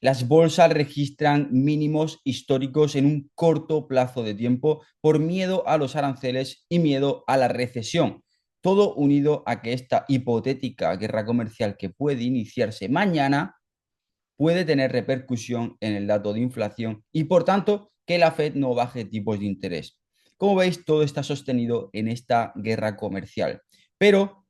Las bolsas registran mínimos históricos en un corto plazo de tiempo por miedo a los aranceles y miedo a la recesión. Todo unido a que esta hipotética guerra comercial que puede iniciarse mañana puede tener repercusión en el dato de inflación y, por tanto, que la Fed no baje tipos de interés. Como veis, todo está sostenido en esta guerra comercial. Pero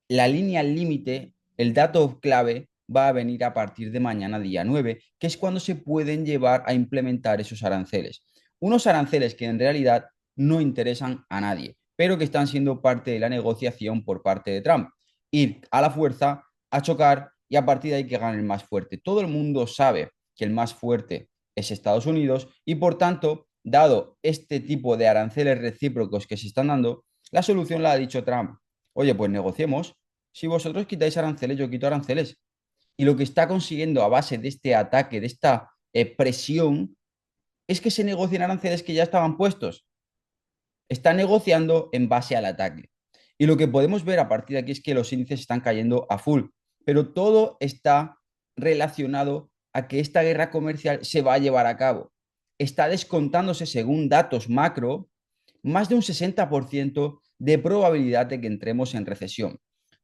la línea límite, el dato clave, va a venir a partir de mañana, día 9, que es cuando se pueden llevar a implementar esos aranceles. Unos aranceles que en realidad no interesan a nadie, pero que están siendo parte de la negociación por parte de Trump. Ir a la fuerza, a chocar y a partir de ahí que gane el más fuerte. Todo el mundo sabe que el más fuerte es Estados Unidos y por tanto, dado este tipo de aranceles recíprocos que se están dando, la solución la ha dicho Trump. Oye, pues negociemos. Si vosotros quitáis aranceles, yo quito aranceles. Y lo que está consiguiendo a base de este ataque, de esta presión, es que se negocien aranceles que ya estaban puestos. Está negociando en base al ataque. Y lo que podemos ver a partir de aquí es que los índices están cayendo a full. Pero todo está relacionado a que esta guerra comercial se va a llevar a cabo. Está descontándose, según datos macro, más de un 60% de probabilidad de que entremos en recesión.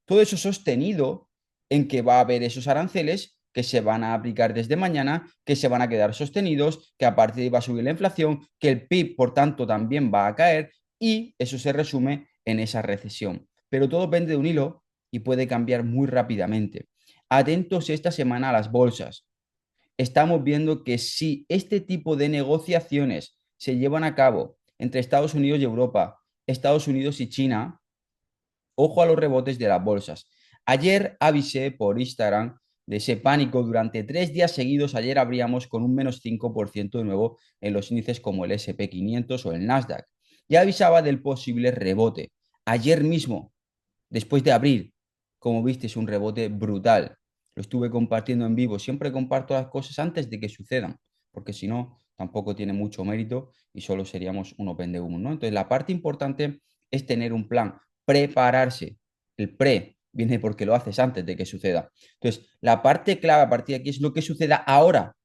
Todo eso sostenido en que va a haber esos aranceles que se van a aplicar desde mañana, que se van a quedar sostenidos, que a partir de ahí va a subir la inflación, que el PIB, por tanto, también va a caer y eso se resume en esa recesión. Pero todo pende de un hilo y puede cambiar muy rápidamente. Atentos esta semana a las bolsas. Estamos viendo que si este tipo de negociaciones se llevan a cabo entre Estados Unidos y Europa, Estados Unidos y China, ojo a los rebotes de las bolsas. Ayer avisé por Instagram de ese pánico. Durante 3 días seguidos, ayer abríamos con un menos 5% de nuevo en los índices como el SP 500 o el Nasdaq. Ya avisaba del posible rebote. Ayer mismo, después de abrir, como viste, es un rebote brutal. Lo estuve compartiendo en vivo. Siempre comparto las cosas antes de que sucedan, porque si no, tampoco tiene mucho mérito y solo seríamos un open de humo, ¿no? Entonces, la parte importante es tener un plan, prepararse. El pre viene porque lo haces antes de que suceda. Entonces, la parte clave a partir de aquí es lo que suceda ahora,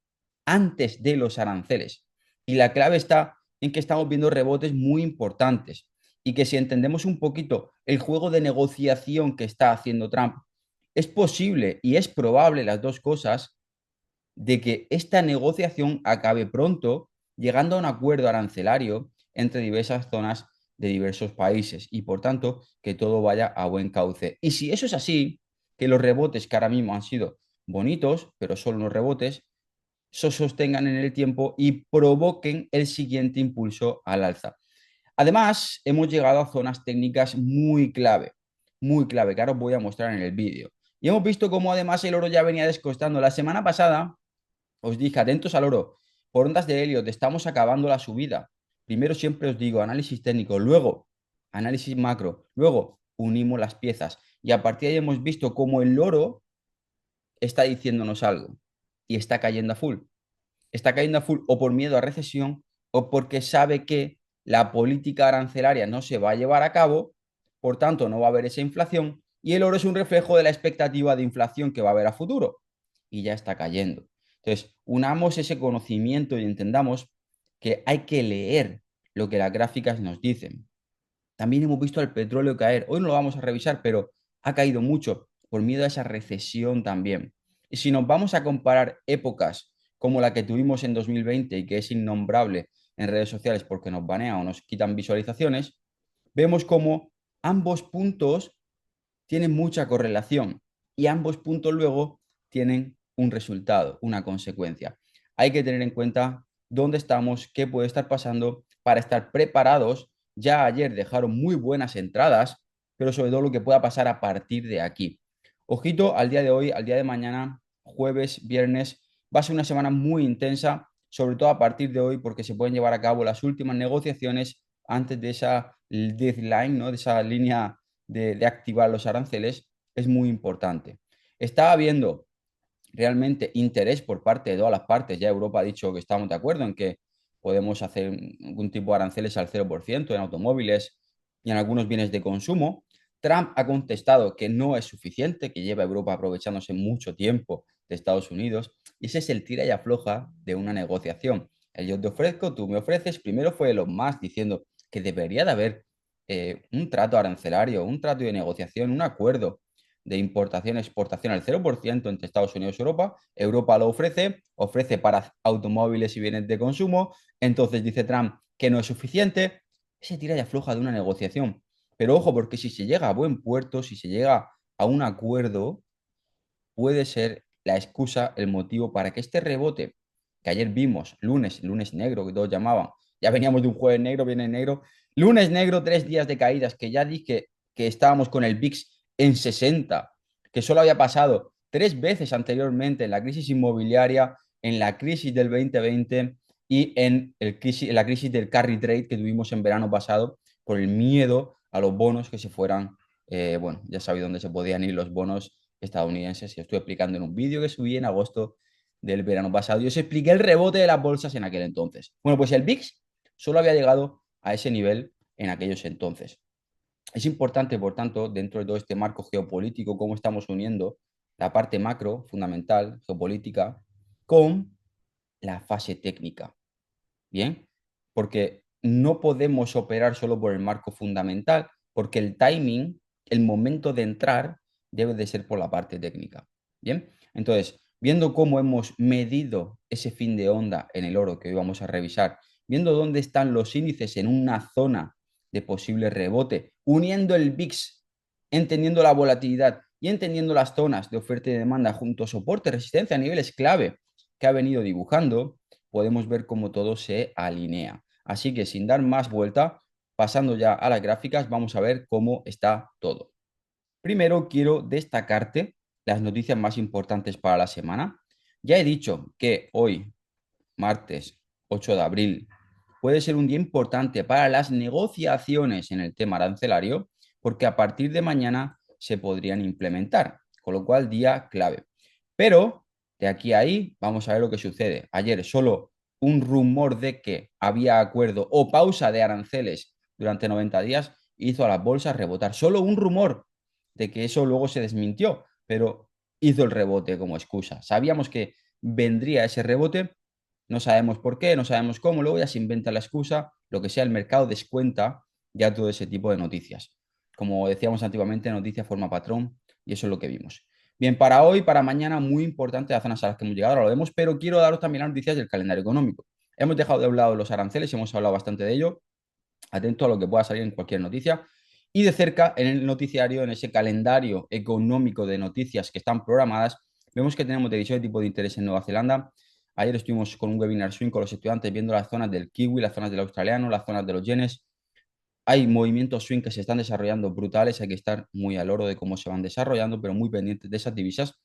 antes de los aranceles. Y la clave está en que estamos viendo rebotes muy importantes y que si entendemos un poquito el juego de negociación que está haciendo Trump, es posible y es probable las dos cosas de que esta negociación acabe pronto llegando a un acuerdo arancelario entre diversas zonas de diversos países y por tanto que todo vaya a buen cauce. Y si eso es así, que los rebotes que ahora mismo han sido bonitos, pero solo unos rebotes, se sostengan en el tiempo y provoquen el siguiente impulso al alza. Además, hemos llegado a zonas técnicas muy clave, que ahora os voy a mostrar en el vídeo. Y hemos visto cómo además el oro ya venía descostando. La semana pasada os dije, atentos al oro, por ondas de Elliot, estamos acabando la subida. Primero siempre os digo análisis técnico, luego análisis macro, luego unimos las piezas. Y a partir de ahí hemos visto cómo el oro está diciéndonos algo y está cayendo a full. Está cayendo a full o por miedo a recesión o porque sabe que la política arancelaria no se va a llevar a cabo, por tanto no va a haber esa inflación y el oro es un reflejo de la expectativa de inflación que va a haber a futuro y ya está cayendo. Entonces, unamos ese conocimiento y entendamos que hay que leer lo que las gráficas nos dicen. También hemos visto al petróleo caer. Hoy no lo vamos a revisar, pero ha caído mucho por miedo a esa recesión también. Y si nos vamos a comparar épocas como la que tuvimos en 2020 y que es innombrable en redes sociales porque nos banean o nos quitan visualizaciones, vemos como ambos puntos tienen mucha correlación y ambos puntos luego tienen un resultado, una consecuencia. Hay que tener en cuenta dónde estamos, qué puede estar pasando para estar preparados. Ya ayer dejaron muy buenas entradas, pero sobre todo lo que pueda pasar a partir de aquí. Ojito al día de hoy, al día de mañana, jueves, viernes, va a ser una semana muy intensa, sobre todo a partir de hoy, porque se pueden llevar a cabo las últimas negociaciones antes de esa deadline, ¿no? De esa línea de activar los aranceles es muy importante. Está habiendo realmente interés por parte de todas las partes. Ya Europa ha dicho que estamos de acuerdo en que podemos hacer algún tipo de aranceles al 0% en automóviles y en algunos bienes de consumo. Trump ha contestado que no es suficiente, que lleva Europa aprovechándose mucho tiempo de Estados Unidos. Y ese es el tira y afloja de una negociación. El yo te ofrezco, tú me ofreces. Primero fue Elon Musk diciendo que debería de haber un trato arancelario, un trato de negociación, un acuerdo de importación-exportación al 0% entre Estados Unidos y Europa. Europa lo ofrece para automóviles y bienes de consumo. Entonces dice Trump que no es suficiente. Ese tira y afloja de una negociación. Pero ojo, porque si se llega a buen puerto, si se llega a un acuerdo, puede ser la excusa, el motivo para que este rebote que ayer vimos, lunes negro, que todos llamaban, ya veníamos de un jueves negro, viene negro, lunes negro, 3 días de caídas, que ya dije que estábamos con el VIX en 60, que solo había pasado 3 veces anteriormente en la crisis inmobiliaria, en la crisis del 2020 y en la crisis del carry trade que tuvimos en verano pasado, por el miedo a los bonos que se fueran, bueno, ya sabéis dónde se podían ir los bonos estadounidenses y estoy explicando en un vídeo que subí en agosto del verano pasado. Yo os expliqué el rebote de las bolsas en aquel entonces. Bueno, pues el VIX solo había llegado a ese nivel en aquellos entonces. Es importante, por tanto, dentro de todo este marco geopolítico, cómo estamos uniendo la parte macro, fundamental, geopolítica, con la fase técnica. ¿Bien? Porque no podemos operar solo por el marco fundamental, porque el timing, el momento de entrar, debe de ser por la parte técnica. ¿Bien? Entonces, viendo cómo hemos medido ese fin de onda en el oro que hoy vamos a revisar, viendo dónde están los índices en una zona de posible rebote, uniendo el VIX, entendiendo la volatilidad y entendiendo las zonas de oferta y demanda junto a soporte, resistencia a niveles clave que ha venido dibujando, podemos ver cómo todo se alinea. Así que sin dar más vuelta, pasando ya a las gráficas, vamos a ver cómo está todo. Primero quiero destacarte las noticias más importantes para la semana. Ya he dicho que hoy, martes 8 de abril, puede ser un día importante para las negociaciones en el tema arancelario, porque a partir de mañana se podrían implementar, con lo cual día clave. Pero de aquí a ahí vamos a ver lo que sucede. Ayer solo un rumor de que había acuerdo o pausa de aranceles durante 90 días hizo a las bolsas rebotar. Solo un rumor de que eso luego se desmintió, pero hizo el rebote como excusa. Sabíamos que vendría ese rebote, no sabemos por qué, no sabemos cómo, luego ya se inventa la excusa, lo que sea, el mercado descuenta ya todo ese tipo de noticias. Como decíamos antiguamente, noticia forma patrón y eso es lo que vimos. Bien, para hoy, para mañana, muy importante las zonas a las que hemos llegado, ahora lo vemos, pero quiero daros también las noticias del calendario económico. Hemos dejado de un lado los aranceles, hemos hablado bastante de ello, atento a lo que pueda salir en cualquier noticia. Y de cerca, en el noticiario, en ese calendario económico de noticias que están programadas, vemos que tenemos división de tipo de interés en Nueva Zelanda. Ayer estuvimos con un webinar swing con los estudiantes viendo las zonas del kiwi, las zonas del australiano, las zonas de los yenes. Hay movimientos swing que se están desarrollando brutales, hay que estar muy al oro de cómo se van desarrollando, pero muy pendientes de esas divisas.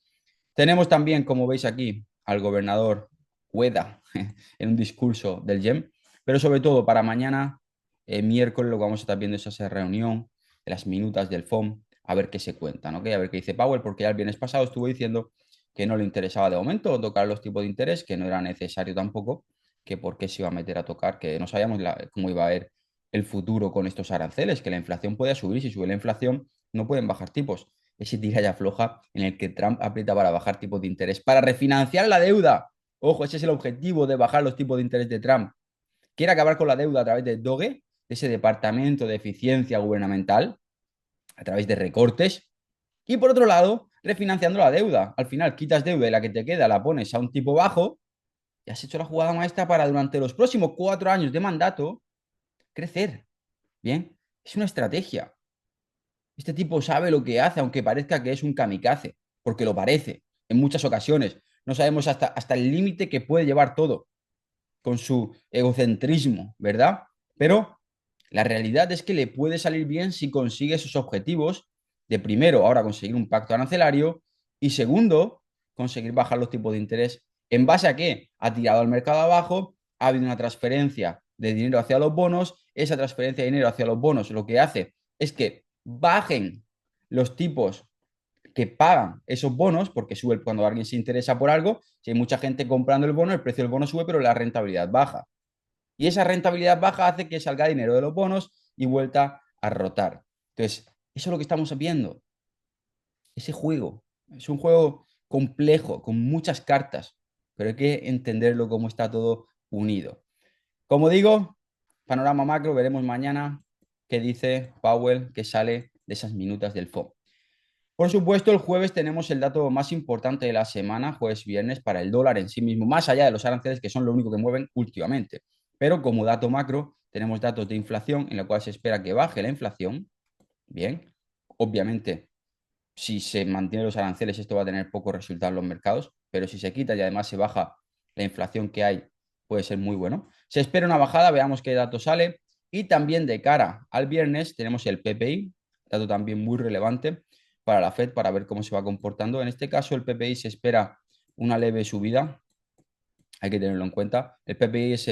Tenemos también, como veis aquí, al gobernador Ueda en un discurso del GEM, pero sobre todo para mañana, miércoles, lo que vamos a estar viendo es esa reunión de las minutas del FOM, a ver qué se cuentan, ¿ok? A ver qué dice Powell, porque ya el viernes pasado estuvo diciendo que no le interesaba de momento tocar los tipos de interés, que no era necesario tampoco, que por qué se iba a meter a tocar, que no sabíamos cómo iba a ver el futuro con estos aranceles, que la inflación puede subir, si sube la inflación no pueden bajar tipos. Ese tira y afloja en el que Trump aprieta para bajar tipos de interés, para refinanciar la deuda. Ojo, ese es el objetivo de bajar los tipos de interés de Trump. Quiere acabar con la deuda a través de DOGE, de ese departamento de eficiencia gubernamental, a través de recortes. Y por otro lado, refinanciando la deuda. Al final quitas deuda y la que te queda la pones a un tipo bajo y has hecho la jugada maestra para durante los próximos 4 años de mandato crecer. Bien, es una estrategia. Este tipo sabe lo que hace, aunque parezca que es un kamikaze, porque lo parece en muchas ocasiones. No sabemos hasta el límite que puede llevar todo con su egocentrismo, ¿verdad? Pero la realidad es que le puede salir bien si consigue sus objetivos de primero, ahora conseguir un pacto arancelario y segundo, conseguir bajar los tipos de interés. ¿En base a qué? Ha tirado al mercado abajo, ha habido una transferencia de dinero hacia los bonos, esa transferencia de dinero hacia los bonos lo que hace es que bajen los tipos que pagan esos bonos, porque sube cuando alguien se interesa por algo, si hay mucha gente comprando el bono, el precio del bono sube, pero la rentabilidad baja. Y esa rentabilidad baja hace que salga dinero de los bonos y vuelta a rotar. Entonces, eso es lo que estamos viendo. Ese juego. Es un juego complejo, con muchas cartas, pero hay que entenderlo cómo está todo unido. Como digo, panorama macro, veremos mañana qué dice Powell, que sale de esas minutas del FOMC. Por supuesto, el jueves tenemos el dato más importante de la semana, jueves-viernes, para el dólar en sí mismo, más allá de los aranceles, que son lo único que mueven últimamente. Pero como dato macro, tenemos datos de inflación, en la cual se espera que baje la inflación. Bien, obviamente, si se mantienen los aranceles, esto va a tener poco resultado en los mercados, pero si se quita y además se baja la inflación que hay, puede ser muy bueno. Se espera una bajada, veamos qué dato sale. Y también de cara al viernes tenemos el PPI, dato también muy relevante para la Fed, para ver cómo se va comportando. En este caso, el PPI se espera una leve subida, hay que tenerlo en cuenta. El PPI es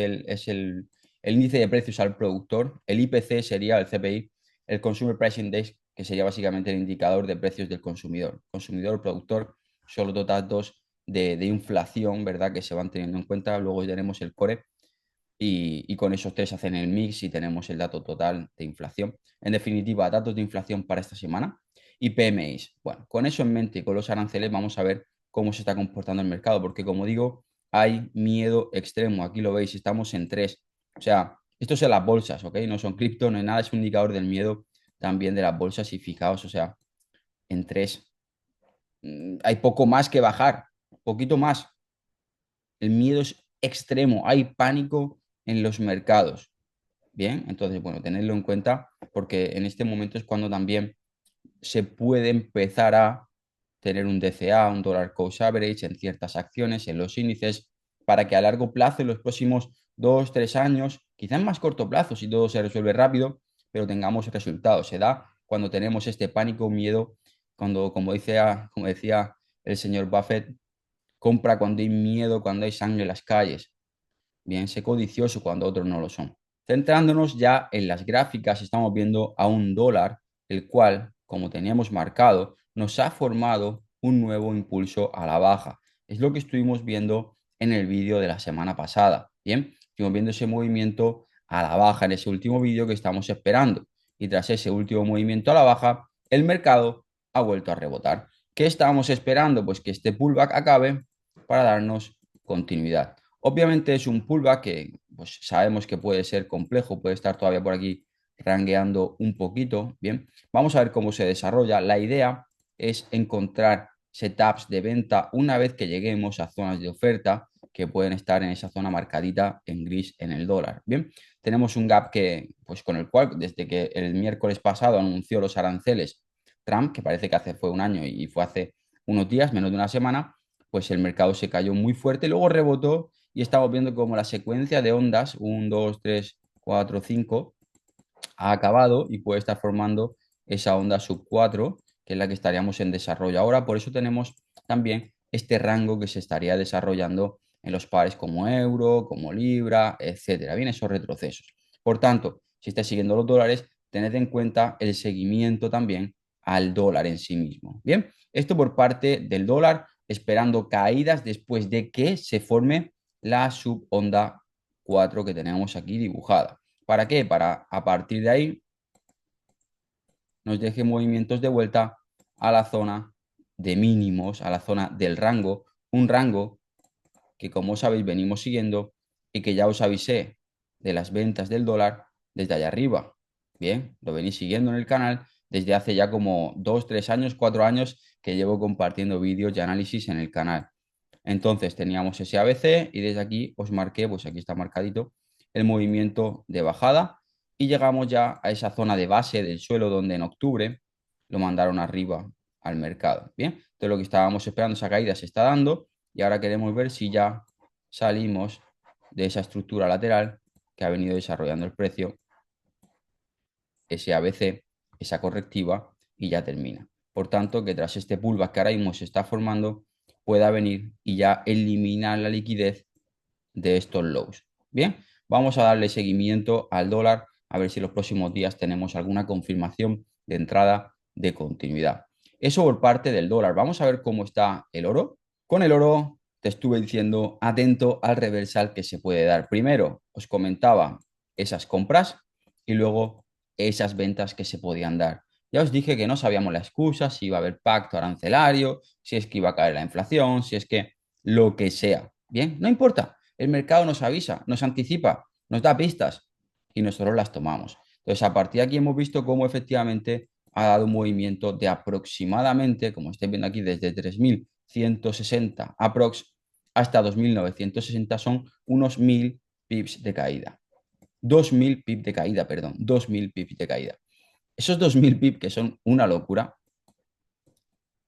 el índice de precios al productor, el IPC sería el CPI, el Consumer Price Index, que sería básicamente el indicador de precios del consumidor. Consumidor, productor, son los dos datos de inflación, ¿verdad? Que se van teniendo en cuenta. Luego tenemos el core y con esos tres hacen el mix y tenemos el dato total de inflación. En definitiva, datos de inflación para esta semana y PMIs. Bueno, con eso en mente y con los aranceles vamos a ver cómo se está comportando el mercado, porque como digo, hay miedo extremo. Aquí lo veis, estamos en 3. O sea, esto es en las bolsas, ¿ok? No son cripto, no hay nada, es un indicador del miedo también de las bolsas y fijaos, o sea, en 3. Hay poco más que bajar, poquito más. El miedo es extremo, hay pánico en los mercados. Bien, entonces, bueno, tenerlo en cuenta porque en este momento es cuando también se puede empezar a tener un DCA, un Dollar Cost Average en ciertas acciones, en los índices, para que a largo plazo, en los próximos 2, 3 años, quizá en más corto plazo, si todo se resuelve rápido, pero tengamos resultados. Se da cuando tenemos este pánico, miedo, cuando, como decía el señor Buffett, compra cuando hay miedo, cuando hay sangre en las calles. Bien, sé codicioso cuando otros no lo son. Centrándonos ya en las gráficas, estamos viendo a un dólar, el cual, como teníamos marcado, nos ha formado un nuevo impulso a la baja. Es lo que estuvimos viendo en el vídeo de la semana pasada. Bien, estuvimos viendo ese movimiento a la baja en ese último vídeo que estamos esperando. Y tras ese último movimiento a la baja, el mercado ha vuelto a rebotar. ¿Qué estábamos esperando? Pues que este pullback acabe para darnos continuidad. Obviamente es un pullback que pues, sabemos que puede ser complejo, puede estar todavía por aquí rangueando un poquito. Bien, vamos a ver cómo se desarrolla. La idea es encontrar setups de venta una vez que lleguemos a zonas de oferta que pueden estar en esa zona marcadita en gris en el dólar. Bien, tenemos un gap que, pues con el cual, desde que el miércoles pasado anunció los aranceles Trump, que parece que fue un año y fue hace unos días, menos de una semana, pues el mercado se cayó muy fuerte, luego rebotó y estamos viendo como la secuencia de ondas, 1, 2, 3, 4, 5, ha acabado y puede estar formando esa onda sub 4, que es la que estaríamos en desarrollo ahora. Por eso tenemos también este rango que se estaría desarrollando en los pares como euro, como libra, etcétera. Bien, esos retrocesos. Por tanto, si estáis siguiendo los dólares, tened en cuenta el seguimiento también al dólar en sí mismo. Bien, esto por parte del dólar, esperando caídas después de que se forme la subonda 4 que tenemos aquí dibujada. ¿Para qué? Para a partir de ahí nos deje movimientos de vuelta a la zona de mínimos, a la zona del rango, un rango que como sabéis venimos siguiendo y que ya os avisé de las ventas del dólar desde allá arriba. Bien, lo venís siguiendo en el canal desde hace ya como 2, 3 años, 4 años que llevo compartiendo vídeos y análisis en el canal. Entonces teníamos ese ABC y desde aquí os marqué, pues aquí está marcadito, el movimiento de bajada y llegamos ya a esa zona de base del suelo donde en octubre lo mandaron arriba al mercado. Bien, entonces lo que estábamos esperando, esa caída se está dando y ahora queremos ver si ya salimos de esa estructura lateral que ha venido desarrollando el precio, ese ABC, esa correctiva y ya termina. Por tanto, que tras este pullback que ahora mismo se está formando, pueda venir y ya eliminar la liquidez de estos lows. Bien, vamos a darle seguimiento al dólar a ver si en los próximos días tenemos alguna confirmación de entrada de continuidad. Eso por parte del dólar. Vamos a ver cómo está el oro. Con el oro te estuve diciendo atento al reversal que se puede dar. Primero os comentaba esas compras y luego esas ventas que se podían dar. Ya os dije que no sabíamos la excusa, si iba a haber pacto arancelario, si es que iba a caer la inflación, si es que lo que sea. Bien, no importa. El mercado nos avisa, nos anticipa, nos da pistas y nosotros las tomamos. Entonces, a partir de aquí hemos visto cómo efectivamente ha dado un movimiento de aproximadamente, como estáis viendo aquí, desde 3.160 aprox hasta 2.960 son unos 1.000 pips de caída. 2.000 pips de caída, perdón, 2.000 pips de caída. Esos 2.000 pips, que son una locura,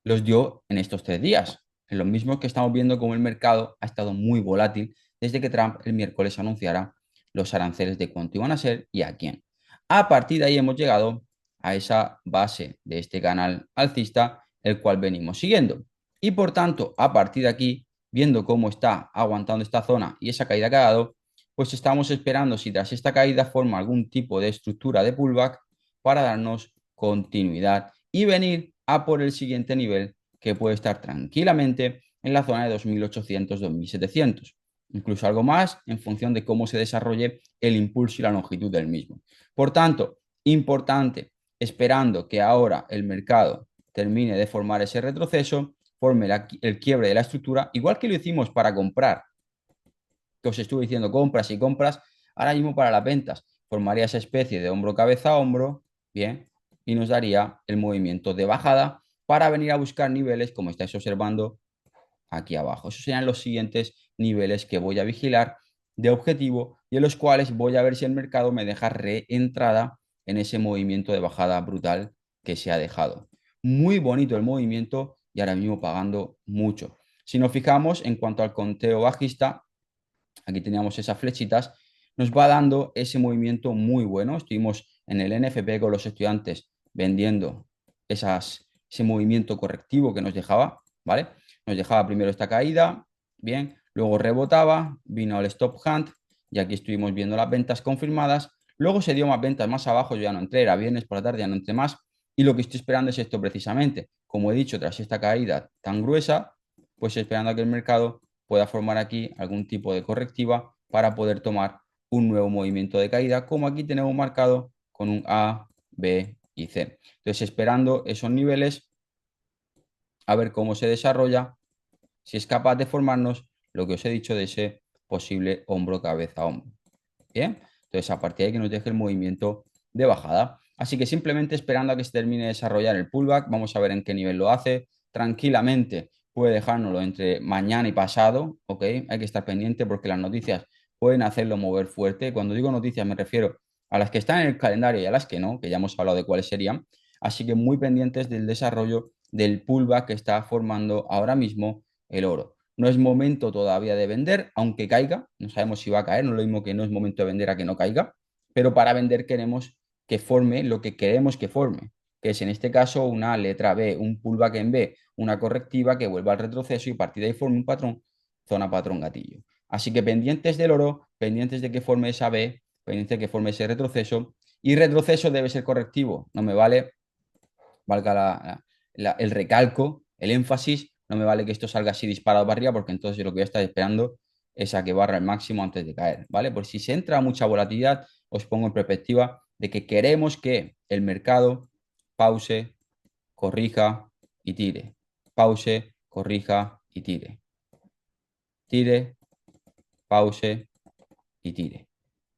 los dio en estos 3 días. En lo mismo que estamos viendo como el mercado ha estado muy volátil desde que Trump el miércoles anunciara los aranceles de cuánto iban a ser y a quién. A partir de ahí hemos llegado a esa base de este canal alcista, el cual venimos siguiendo. Y por tanto, a partir de aquí, viendo cómo está aguantando esta zona y esa caída que ha dado, pues estamos esperando si tras esta caída forma algún tipo de estructura de pullback para darnos continuidad y venir a por el siguiente nivel que puede estar tranquilamente en la zona de 2.800-2.700, incluso algo más en función de cómo se desarrolle el impulso y la longitud del mismo. Por tanto, importante, esperando que ahora el mercado termine de formar ese retroceso, forme el quiebre de la estructura, igual que lo hicimos para comprar, que os estuve diciendo compras y compras, ahora mismo para las ventas formaría esa especie de hombro, cabeza, hombro, bien, y nos daría el movimiento de bajada para venir a buscar niveles, como estáis observando aquí abajo. Esos serían los siguientes niveles que voy a vigilar de objetivo y en los cuales voy a ver si el mercado me deja reentrada en ese movimiento de bajada brutal que se ha dejado. Muy bonito el movimiento y ahora mismo pagando mucho. Si nos fijamos en cuanto al conteo bajista, aquí teníamos esas flechitas, nos va dando ese movimiento muy bueno. Estuvimos en el NFP con los estudiantes vendiendo ese movimiento correctivo que nos dejaba, ¿vale? Nos dejaba primero esta caída, bien, luego rebotaba, vino el stop hunt y aquí estuvimos viendo las ventas confirmadas. Luego se dio más ventas más abajo, yo ya no entré, era viernes por la tarde, ya no entré más. Y lo que estoy esperando es esto precisamente. Como he dicho, tras esta caída tan gruesa, pues esperando a que el mercado pueda formar aquí algún tipo de correctiva para poder tomar un nuevo movimiento de caída, como aquí tenemos marcado con un A, B y C. Entonces, esperando esos niveles, a ver cómo se desarrolla, si es capaz de formarnos lo que os he dicho de ese posible hombro, cabeza, hombro. Bien, entonces a partir de ahí que nos deje el movimiento de bajada. Así que simplemente esperando a que se termine de desarrollar el pullback, vamos a ver en qué nivel lo hace. Tranquilamente puede dejárnoslo entre mañana y pasado, ¿ok? Hay que estar pendiente porque las noticias pueden hacerlo mover fuerte. Cuando digo noticias me refiero a las que están en el calendario y a las que no, que ya hemos hablado de cuáles serían. Así que muy pendientes del desarrollo del pullback que está formando ahora mismo el oro. No es momento todavía de vender, aunque caiga. No sabemos si va a caer, no es lo mismo que no es momento de vender a que no caiga. Pero para vender queremos que forme lo que queremos que forme, que es en este caso una letra B, un pullback en B, una correctiva que vuelva al retroceso y a partir de ahí forme un patrón, zona patrón gatillo. Así que pendientes del oro, pendientes de que forme esa B, pendientes de que forme ese retroceso. Y retroceso debe ser correctivo. No me vale, valga el recalco, el énfasis, no me vale que esto salga así disparado para arriba, porque entonces yo lo que voy a estar esperando es a que barra el máximo antes de caer, ¿vale? Por si se entra mucha volatilidad, os pongo en perspectiva de que queremos que el mercado pause, corrija y tire. Pause, corrija y tire. Tire, pause y tire.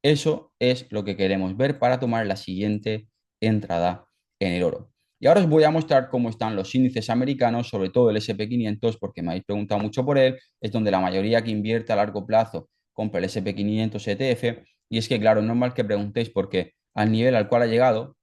Eso es lo que queremos ver para tomar la siguiente entrada en el oro. Y ahora os voy a mostrar cómo están los índices americanos, sobre todo el SP 500, porque me habéis preguntado mucho por él. Es donde la mayoría que invierte a largo plazo compra el SP 500 ETF. Y es que, claro, es normal que preguntéis porque al nivel al cual ha llegado,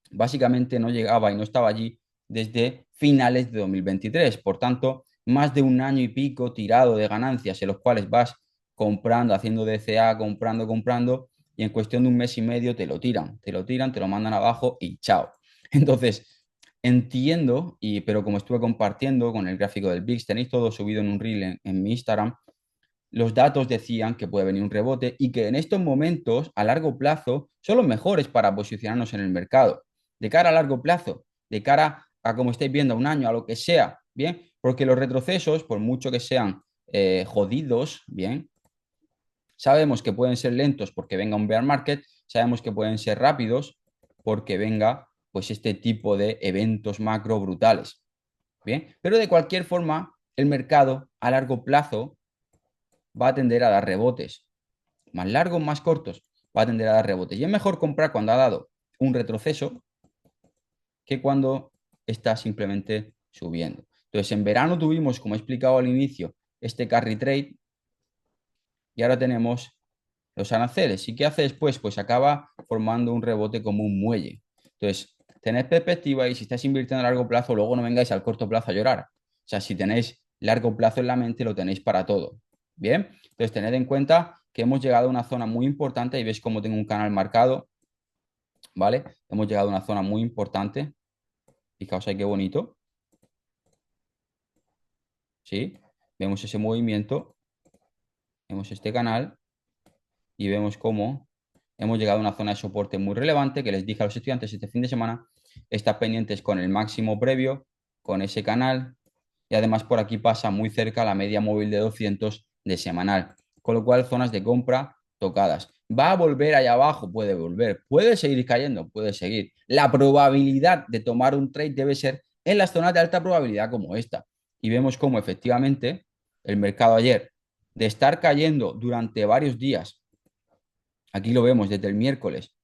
básicamente no llegaba y no estaba allí desde finales de 2023. Por tanto, más de un año y pico tirado de ganancias en los cuales vas comprando, haciendo DCA, comprando, comprando, y en cuestión de un mes y medio te lo mandan abajo y chao. Entonces, entiendo, pero como estuve compartiendo con el gráfico del VIX, tenéis todo subido en un reel en mi Instagram, los datos decían que puede venir un rebote y que en estos momentos, a largo plazo, son los mejores para posicionarnos en el mercado. De cara a largo plazo, de cara a como estáis viendo, a un año, a lo que sea, ¿bien? Porque los retrocesos, por mucho que sean jodidos, ¿bien? Sabemos que pueden ser lentos porque venga un bear market, sabemos que pueden ser rápidos porque venga pues este tipo de eventos macro brutales. Bien, pero de cualquier forma, el mercado a largo plazo va a tender a dar rebotes, más largos, más cortos, va a tender a dar rebotes. Y es mejor comprar cuando ha dado un retroceso que cuando está simplemente subiendo. Entonces, en verano tuvimos, como he explicado al inicio, este carry trade y ahora tenemos los aranceles. ¿Y qué hace después? Pues acaba formando un rebote como un muelle. Entonces, tened perspectiva y si estáis invirtiendo a largo plazo, luego no vengáis al corto plazo a llorar. O sea, si tenéis largo plazo en la mente, lo tenéis para todo. Bien, entonces tened en cuenta que hemos llegado a una zona muy importante y veis cómo tengo un canal marcado, ¿vale? Hemos llegado a una zona muy importante. Fijaos ahí qué bonito, ¿sí? Vemos ese movimiento, vemos este canal y vemos cómo hemos llegado a una zona de soporte muy relevante que les dije a los estudiantes este fin de semana. Están pendientes con el máximo previo, con ese canal y además por aquí pasa muy cerca la media móvil de 200 de semanal. Con lo cual, zonas de compra tocadas. ¿Va a volver allá abajo? Puede volver. ¿Puede seguir cayendo? Puede seguir. La probabilidad de tomar un trade debe ser en las zonas de alta probabilidad como esta. Y vemos cómo efectivamente el mercado ayer, de estar cayendo durante varios días, aquí lo vemos desde el miércoles,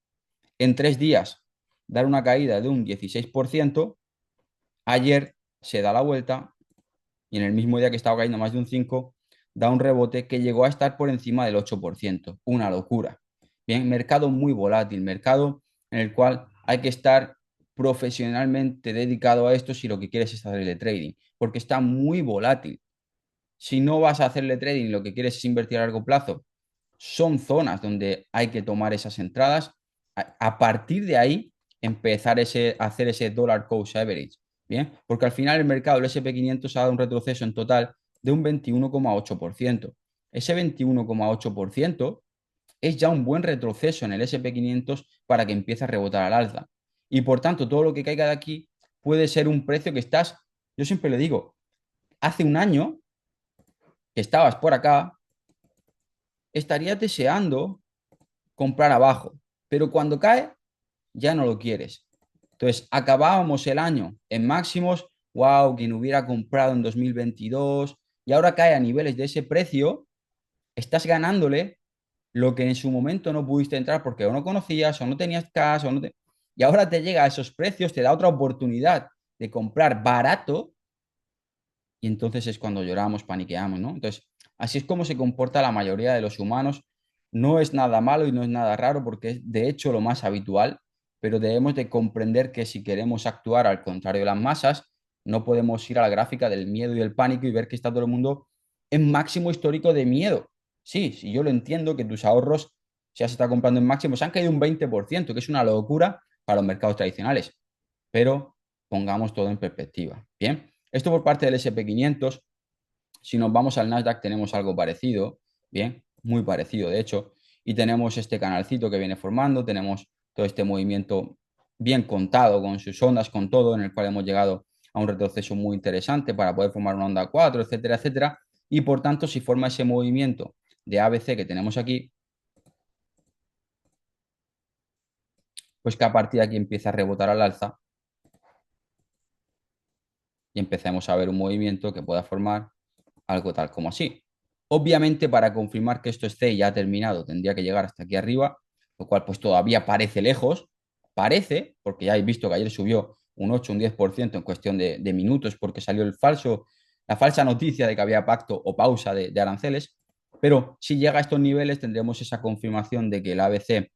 en 3 días dar una caída de un 16%, ayer se da la vuelta y en el mismo día que estaba cayendo más de un 5%, da un rebote que llegó a estar por encima del 8%. Una locura. Bien, mercado muy volátil, mercado en el cual hay que estar profesionalmente dedicado a esto si lo que quieres es hacerle trading, porque está muy volátil. Si no vas a hacerle trading, lo que quieres es invertir a largo plazo, son zonas donde hay que tomar esas entradas. A partir de ahí, empezar a hacer ese dollar cost average. Bien, porque al final el mercado, el SP 500 ha dado un retroceso en total de un 21,8%. Ese 21,8% es ya un buen retroceso en el SP 500 para que empiece a rebotar al alza. Y por tanto, todo lo que caiga de aquí puede ser un precio que estás, yo siempre le digo, hace un año que estabas por acá, estarías deseando comprar abajo, pero cuando cae ya no lo quieres. Entonces, acabábamos el año en máximos, wow, quien hubiera comprado en 2022 y ahora cae a niveles de ese precio, estás ganándole lo que en su momento no pudiste entrar porque o no conocías o no tenías cash y ahora te llega a esos precios, te da otra oportunidad de comprar barato y entonces es cuando lloramos, paniqueamos, ¿no? Entonces, así es como se comporta la mayoría de los humanos. No es nada malo y no es nada raro porque es de hecho lo más habitual, pero debemos de comprender que si queremos actuar al contrario de las masas, no podemos ir a la gráfica del miedo y el pánico y ver que está todo el mundo en máximo histórico de miedo. Sí, sí, yo lo entiendo que tus ahorros, si has estado comprando en máximo, se han caído un 20%, que es una locura para los mercados tradicionales, pero pongamos todo en perspectiva. Bien. Esto por parte del SP 500. Si nos vamos al Nasdaq tenemos algo parecido, bien, muy parecido de hecho, y tenemos este canalcito que viene formando, tenemos todo este movimiento bien contado con sus ondas, con todo, en el cual hemos llegado a un retroceso muy interesante para poder formar una onda 4, etcétera, etcétera, y por tanto si forma ese movimiento de ABC que tenemos aquí, pues que a partir de aquí empieza a rebotar al alza y empecemos a ver un movimiento que pueda formar algo tal como así. Obviamente, para confirmar que esto esté ya terminado, tendría que llegar hasta aquí arriba, lo cual pues todavía parece lejos. Parece, porque ya habéis visto que ayer subió un 8, un 10% en cuestión de minutos, porque salió la falsa noticia de que había pacto o pausa de aranceles. Pero si llega a estos niveles, tendremos esa confirmación de que el ABC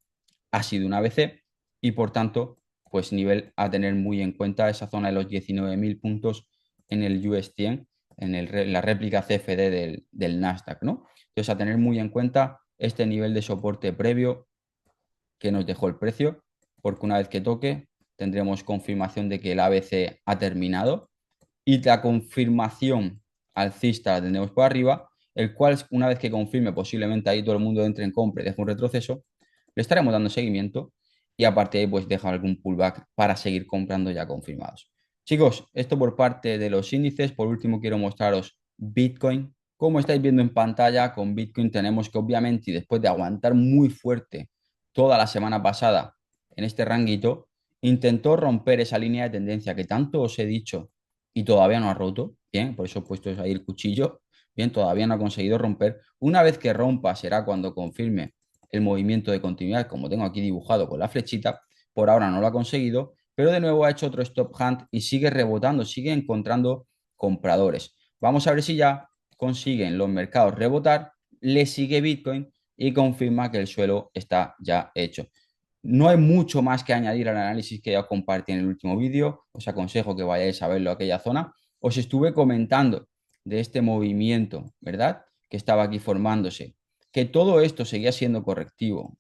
ha sido un ABC y por tanto, pues nivel a tener muy en cuenta esa zona de los 19.000 puntos en el US 100, en la réplica CFD del Nasdaq, ¿no? Entonces, a tener muy en cuenta este nivel de soporte previo que nos dejó el precio, porque una vez que toque, tendremos confirmación de que el ABC ha terminado y la confirmación alcista la tendremos por arriba, el cual una vez que confirme, posiblemente ahí todo el mundo entre en compra y deje un retroceso, le estaremos dando seguimiento y a partir de ahí pues deja algún pullback para seguir comprando ya confirmados. Chicos, esto por parte de los índices. Por último quiero mostraros Bitcoin. Como estáis viendo en pantalla, con Bitcoin tenemos que obviamente, y después de aguantar muy fuerte toda la semana pasada en este ranguito, Intentó romper esa línea de tendencia que tanto os he dicho y todavía no ha roto. Bien, por eso he puesto ahí el cuchillo. Bien, todavía no ha conseguido romper. Una vez que rompa será cuando confirme el movimiento de continuidad, como tengo aquí dibujado con la flechita. Por ahora no lo ha conseguido, pero de nuevo ha hecho otro stop hunt y sigue rebotando, sigue encontrando compradores. Vamos a ver si ya consiguen los mercados rebotar, le sigue Bitcoin y confirma que el suelo está ya hecho. No hay mucho más que añadir al análisis que ya compartí en el último vídeo. Os aconsejo que vayáis a verlo a aquella zona. Os estuve comentando de este movimiento, ¿verdad? Que estaba aquí formándose. Que todo esto seguía siendo correctivo.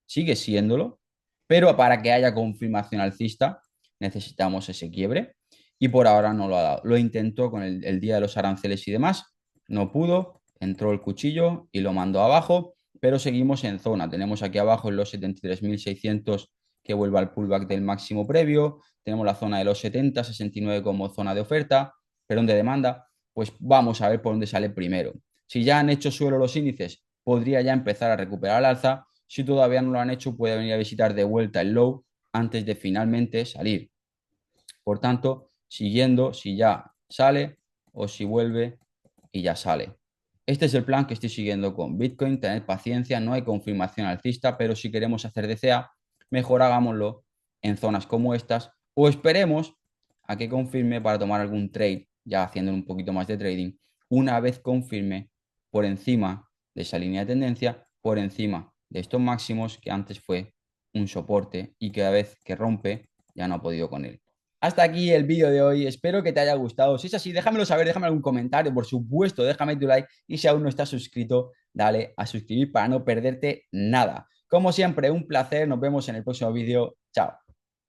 Sigue siéndolo. Pero para que haya confirmación alcista necesitamos ese quiebre. Y por ahora no lo ha dado. Lo intentó con el día de los aranceles y demás. No pudo. Entró el cuchillo y lo mandó abajo, pero seguimos en zona. Tenemos aquí abajo en los 73.600 que vuelva al pullback del máximo previo. Tenemos la zona de los 70, 69 como zona de oferta, perdón, de demanda. Pues vamos a ver por dónde sale primero. Si ya han hecho suelo los índices, podría ya empezar a recuperar al alza. Si todavía no lo han hecho, puede venir a visitar de vuelta el low antes de finalmente salir. Por tanto, siguiendo si ya sale o si vuelve y ya sale. Este es el plan que estoy siguiendo con Bitcoin. Tened paciencia, no hay confirmación alcista, pero si queremos hacer DCA, mejor hagámoslo en zonas como estas o esperemos a que confirme para tomar algún trade, ya haciendo un poquito más de trading, una vez confirme por encima de esa línea de tendencia, por encima de estos máximos que antes fue un soporte y que cada vez que rompe ya no ha podido con él. Hasta aquí el vídeo de hoy, espero que te haya gustado. Si es así, déjamelo saber, déjame algún comentario, por supuesto, déjame tu like y si aún no estás suscrito, dale a suscribir para no perderte nada. Como siempre, un placer, nos vemos en el próximo vídeo. Chao.